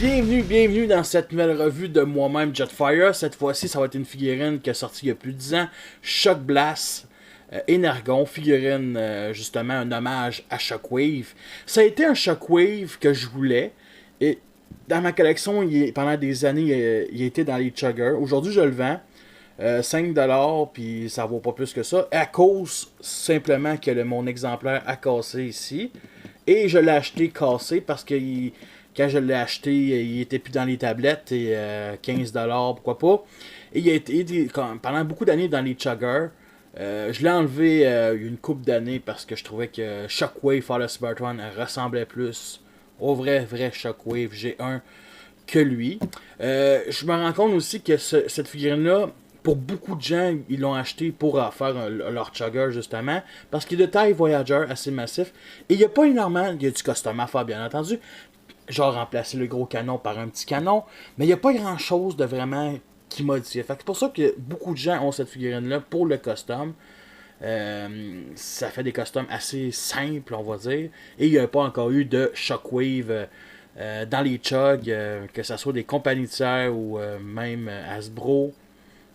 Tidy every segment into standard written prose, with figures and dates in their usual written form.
Bienvenue dans cette nouvelle revue de moi-même Jetfire. Cette fois-ci, ça va être une figurine qui est sortie il y a plus de 10 ans. Shock Blast Energon, figurine justement un hommage à Shockwave. Ça a été un Shockwave que je voulais. Et dans ma collection, pendant des années, il a été dans les chuggers. Aujourd'hui, je le vends. 5$, puis ça vaut pas plus que ça. À cause simplement que mon exemplaire a cassé ici. Et je l'ai acheté cassé parce que quand je l'ai acheté, il était plus dans les tablettes et 15$, pourquoi pas. Et il a été pendant beaucoup d'années dans les chuggers. Je l'ai enlevé il y a une couple d'années parce que je trouvais que Shockwave Fall of Cybertron ressemblait plus au vrai Shockwave G1 que lui. Je me rends compte aussi que cette figurine-là, pour beaucoup de gens, ils l'ont acheté pour faire leur chugger justement, parce qu'il est de taille Voyager assez massif. Et il n'y a pas énormément, il y a du custom à faire bien entendu, genre remplacer le gros canon par un petit canon, mais il n'y a pas grand chose de vraiment qui modifie. C'est pour ça que beaucoup de gens ont cette figurine-là pour le custom. Ça fait des customs assez simples, on va dire. Et il n'y a pas encore eu de Shockwave dans les chugs, que ce soit des compagnies tiers ou même Hasbro.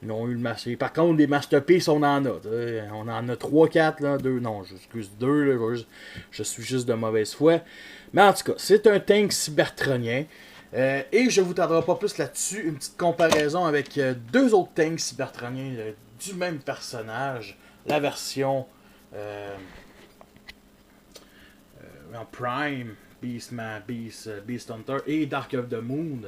Ils ont eu le master. Par contre, des masterpieces, on en a. On en a 3, 4, là, 2. Non, j'excuse 2. Là, je suis juste de mauvaise foi. Mais en tout cas, c'est un tank cybertronien. Et je ne vous tarderai pas plus là-dessus. Une petite comparaison avec deux autres tanks cybertroniens du même personnage. La version en Prime, Beast Hunter et Dark of the Moon.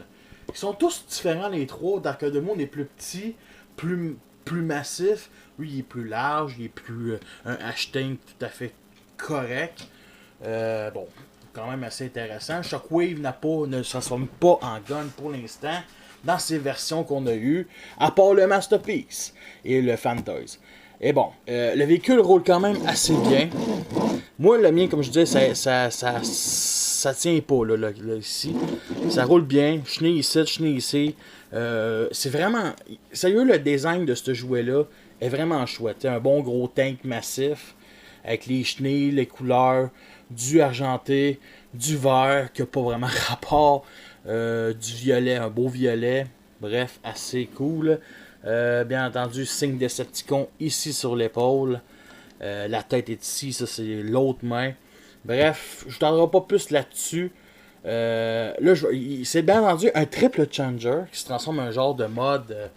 Ils sont tous différents les trois. Dark of the Moon est plus petit, plus massif. Lui, il est plus large, il est plus un H-Tank tout à fait correct. Bon, quand même assez intéressant. Shockwave ne se transforme pas en gun pour l'instant dans ces versions qu'on a eues, à part le Masterpiece et le Phantoys. Et bon, le véhicule roule quand même assez bien. Moi, le mien, comme je disais, ça tient pas, là, ici. Ça roule bien. Je n'ai ici. C'est vraiment... Sérieux, le design de ce jouet-là est vraiment chouette. Un bon gros tank massif, avec les chenilles, les couleurs, du argenté, du vert, qui n'a pas vraiment rapport, du violet, un beau violet. Bref, assez cool. Bien entendu, signe Decepticon ici sur l'épaule. La tête est ici, ça c'est l'autre main. Bref, je ne t'en pas plus là-dessus. Là, c'est bien entendu un triple changer qui se transforme en un genre de mode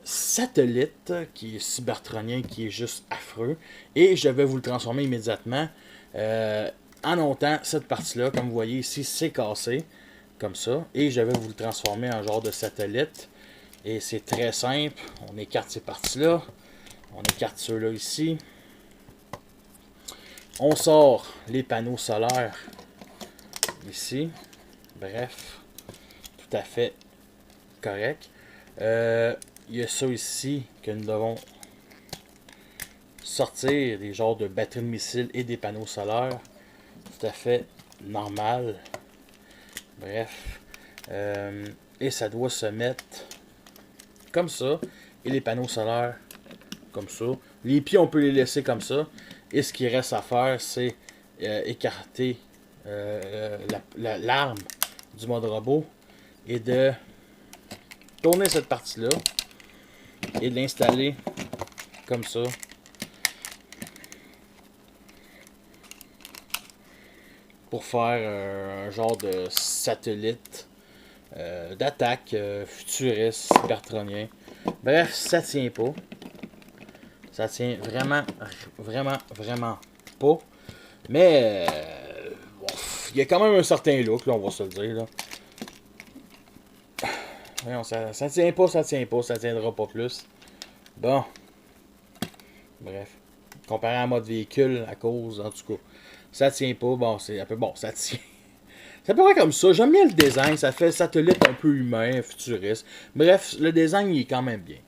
satellite qui est cybertronien, qui est juste affreux. Et je vais vous le transformer immédiatement. En montant cette partie-là, comme vous voyez ici, c'est cassé. Comme ça. Et je vais vous le transformer en genre de satellite. Et c'est très simple. On écarte ces parties-là. On écarte ceux-là ici. On sort les panneaux solaires ici. Bref, tout à fait correct. Il y a ça ici que nous devons sortir, des genres de batteries de missiles et des panneaux solaires. Tout à fait normal. Bref. Et ça doit se mettre comme ça. Et les panneaux solaires comme ça. Les pieds, on peut les laisser comme ça. Et ce qui reste à faire, c'est écarter l'arme du mode robot et de tourner cette partie-là et de l'installer comme ça. Pour faire un genre de satellite d'attaque futuriste, cybertronien. Bref, ça tient pas. Ça tient vraiment pas. Mais bon, il y a quand même un certain look, là, on va se le dire. Là. Voyons, ça tient pas, ça tiendra pas plus. Bon. Bref. Comparé à mode véhicule, à cause, en tout cas. Ça tient pas, bon, c'est un peu bon, ça tient. C'est à peu près comme ça. J'aime bien le design, ça fait satellite un peu humain, futuriste. Bref, le design il est quand même bien.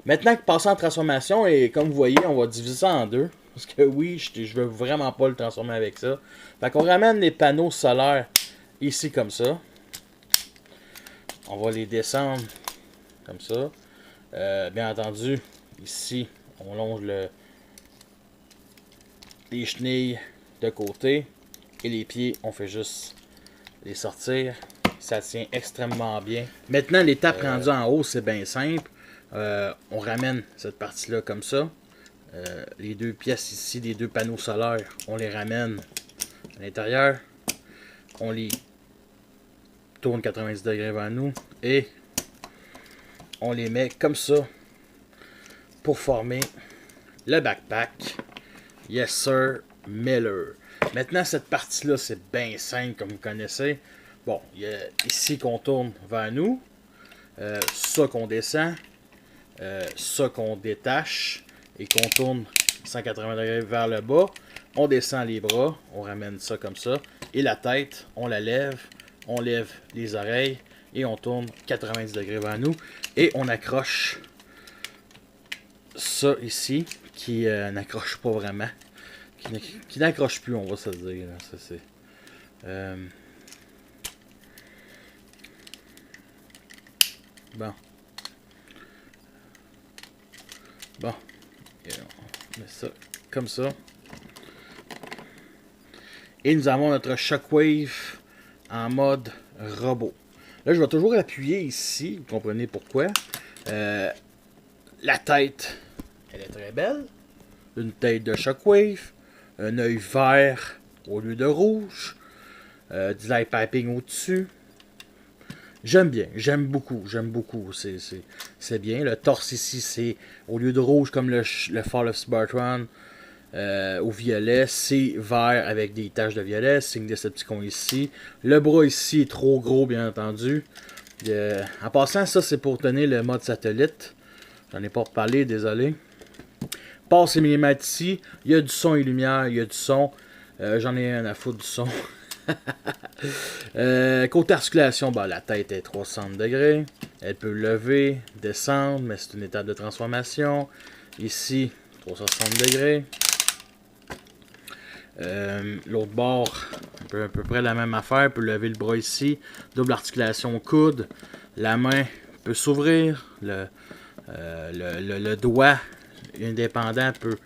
Maintenant que passer en transformation, et comme vous voyez, on va diviser ça en deux. Parce que oui, je veux vraiment pas le transformer avec ça. Fait qu'on ramène les panneaux solaires ici comme ça. On va les descendre comme ça. Bien entendu, ici, on longe les chenilles de côté. Et les pieds, on fait juste les sortir. Ça tient extrêmement bien. Maintenant, l'étape rendue en haut, c'est bien simple. On ramène cette partie-là comme ça. Les deux pièces ici, les deux panneaux solaires, on les ramène à l'intérieur. On les tourne 90 degrés vers nous. Et on les met comme ça pour former le backpack. Yes sir, Miller. Maintenant, cette partie-là, c'est bien simple comme vous connaissez. Bon, il y a ici qu'on tourne vers nous. Ça qu'on descend. Ça qu'on détache. Et qu'on tourne 180 degrés vers le bas. On descend les bras. On ramène ça comme ça. Et la tête, on la lève. On lève les oreilles. Et on tourne 90 degrés vers nous. Et on accroche ça ici. Qui n'accroche pas vraiment. Qui n'accroche plus, on va se le dire. Là. Ça, c'est... Bon. Bon. Et on met ça comme ça. Et nous avons notre Shockwave en mode robot. Là, je vais toujours appuyer ici. Vous comprenez pourquoi. La tête, elle est très belle. Une tête de Shockwave. Un œil vert au lieu de rouge. Du light piping au-dessus. J'aime bien, j'aime beaucoup, c'est bien. Le torse ici, c'est au lieu de rouge comme le Fall of Cybertron au violet, c'est vert avec des taches de violet, signe Decepticon ici. Le bras ici est trop gros, bien entendu. En passant, ça c'est pour tenir le mode satellite. J'en ai pas reparlé, désolé. Passe les millimètres ici, il y a du son et lumière, il y a du son. J'en ai un à foutre du son. Côté articulation, la tête est 360 degrés. Elle peut lever, descendre, mais c'est une étape de transformation. Ici, 360 degrés. L'autre bord, à peu près la même affaire. Elle peut lever le bras ici. Double articulation au coude. La main peut s'ouvrir. Le doigt indépendant peut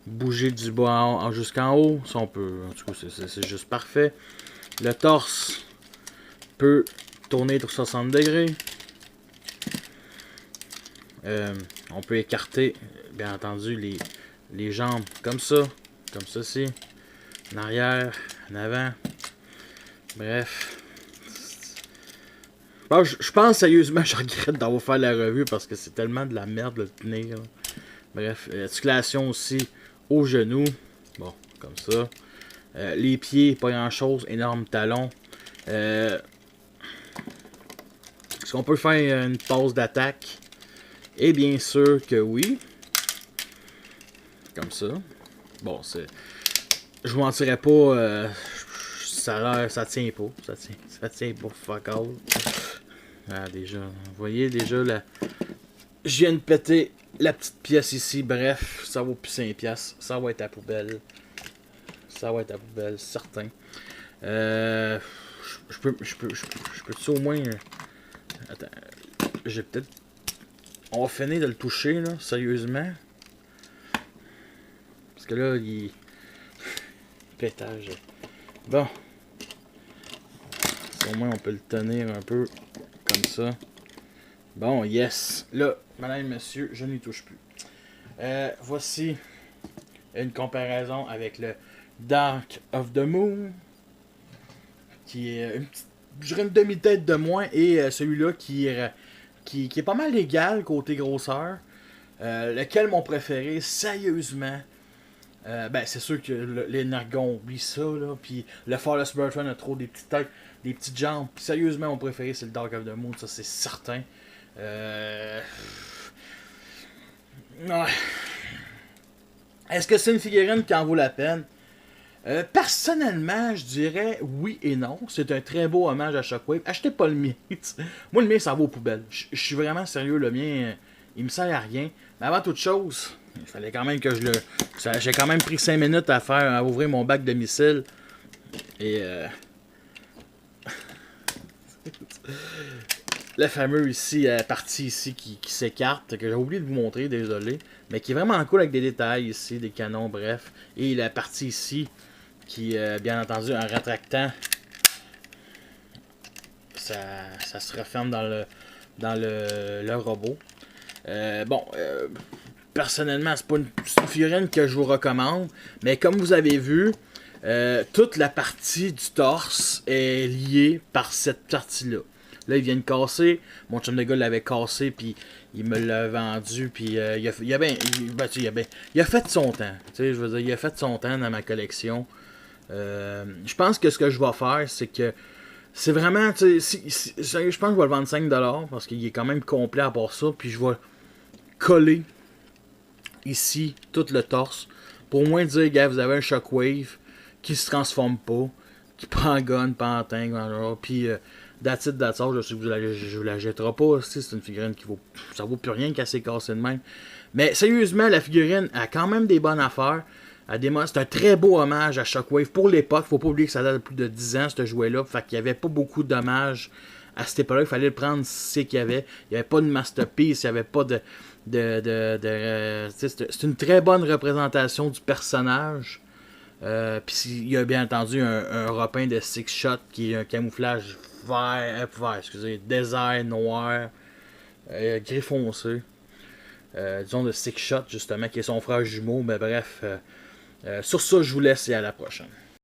bouger du bas jusqu'en haut. Ça, on peut, en tout cas, c'est juste parfait. Le torse peut tourner 360 degrés. On peut écarter, bien entendu, les jambes comme ça, comme ceci. En arrière, en avant. Bref. Bon, je pense sérieusement, je regrette d'avoir fait la revue parce que c'est tellement de la merde de le tenir. Là. Bref, articulation aussi au genou. Bon, comme ça. Les pieds, pas grand chose, énorme talon. Est-ce qu'on peut faire une pause d'attaque? Et bien sûr que oui. Comme ça. Bon, c'est. Je vous mentirais pas. Ça tient pas. Ça tient pas, fuck all. Ah, déjà. Vous voyez, déjà, là. Je viens de péter la petite pièce ici. Bref, ça vaut plus 5$. Ça va être à poubelle. Ça va être à poubelle, certain. Je peux-tu au moins... Attends. J'ai peut-être... On va finir de le toucher, là, sérieusement. Parce que là, il... Pétage. Bon. Au moins, on peut le tenir un peu comme ça. Bon, yes. Là, madame et monsieur, je n'y touche plus. Voici une comparaison avec le Dark of the Moon, qui est une demi-tête de moins, et celui-là qui est pas mal égal côté grosseur. Lequel mon préféré, sérieusement, c'est sûr que l'Energon oublie ça, là, puis le Fall of Cybertron a trop des petites têtes, des petites jambes. Puis, sérieusement, mon préféré, c'est le Dark of the Moon, ça c'est certain. Ouais. Est-ce que c'est une figurine qui en vaut la peine? Personnellement, je dirais oui et non. C'est un très beau hommage à Shockwave. Achetez pas le mien. Moi, le mien, ça va aux poubelles. Je suis vraiment sérieux. Le mien, il me sert à rien. Mais avant toute chose, il fallait quand même que je le... J'ai quand même pris 5 minutes à ouvrir mon bac de missiles. Et... le fameux ici, partie ici qui s'écarte, que j'ai oublié de vous montrer, désolé. Mais qui est vraiment cool avec des détails ici, des canons, bref. Et la partie ici, qui, bien entendu, en rétractant ça se referme dans le robot. Personnellement, c'est pas une figurine que je vous recommande, mais comme vous avez vu, toute la partie du torse est liée par cette partie-là. Là, il vient de casser. Mon chum de gars l'avait cassé, puis il me l'a vendu, puis il a fait son temps. Tu sais, je veux dire, il a fait son temps dans ma collection. Je pense que ce que je vais faire, c'est que c'est vraiment, tu sais, je pense que je vais le vendre 5$ parce qu'il est quand même complet à part ça, puis je vais coller ici tout le torse pour au moins dire, gars, vous avez un Shockwave qui se transforme pas, qui prend gun, pas en tank, puis that's it, that's all. Je sais que vous la jetterez pas, c'est une figurine qui vaut plus rien qu'elle s'est cassée de même. Mais sérieusement, la figurine a quand même des bonnes affaires. C'est un très beau hommage à Shockwave pour l'époque. Faut pas oublier que ça date de plus de 10 ans, ce jouet-là. Fait qu'il n'y avait pas beaucoup d'hommages à cette époque-là. Il fallait le prendre, c'est qu'il y avait. Il n'y avait pas de masterpiece, il n'y avait pas c'est une très bonne représentation du personnage. Puis il y a bien entendu un repeint de Six Shot qui est un camouflage désert noir, gris foncé. Disons de Six Shot justement, qui est son frère jumeau. Mais bref, sur ça, je vous laisse et à la prochaine.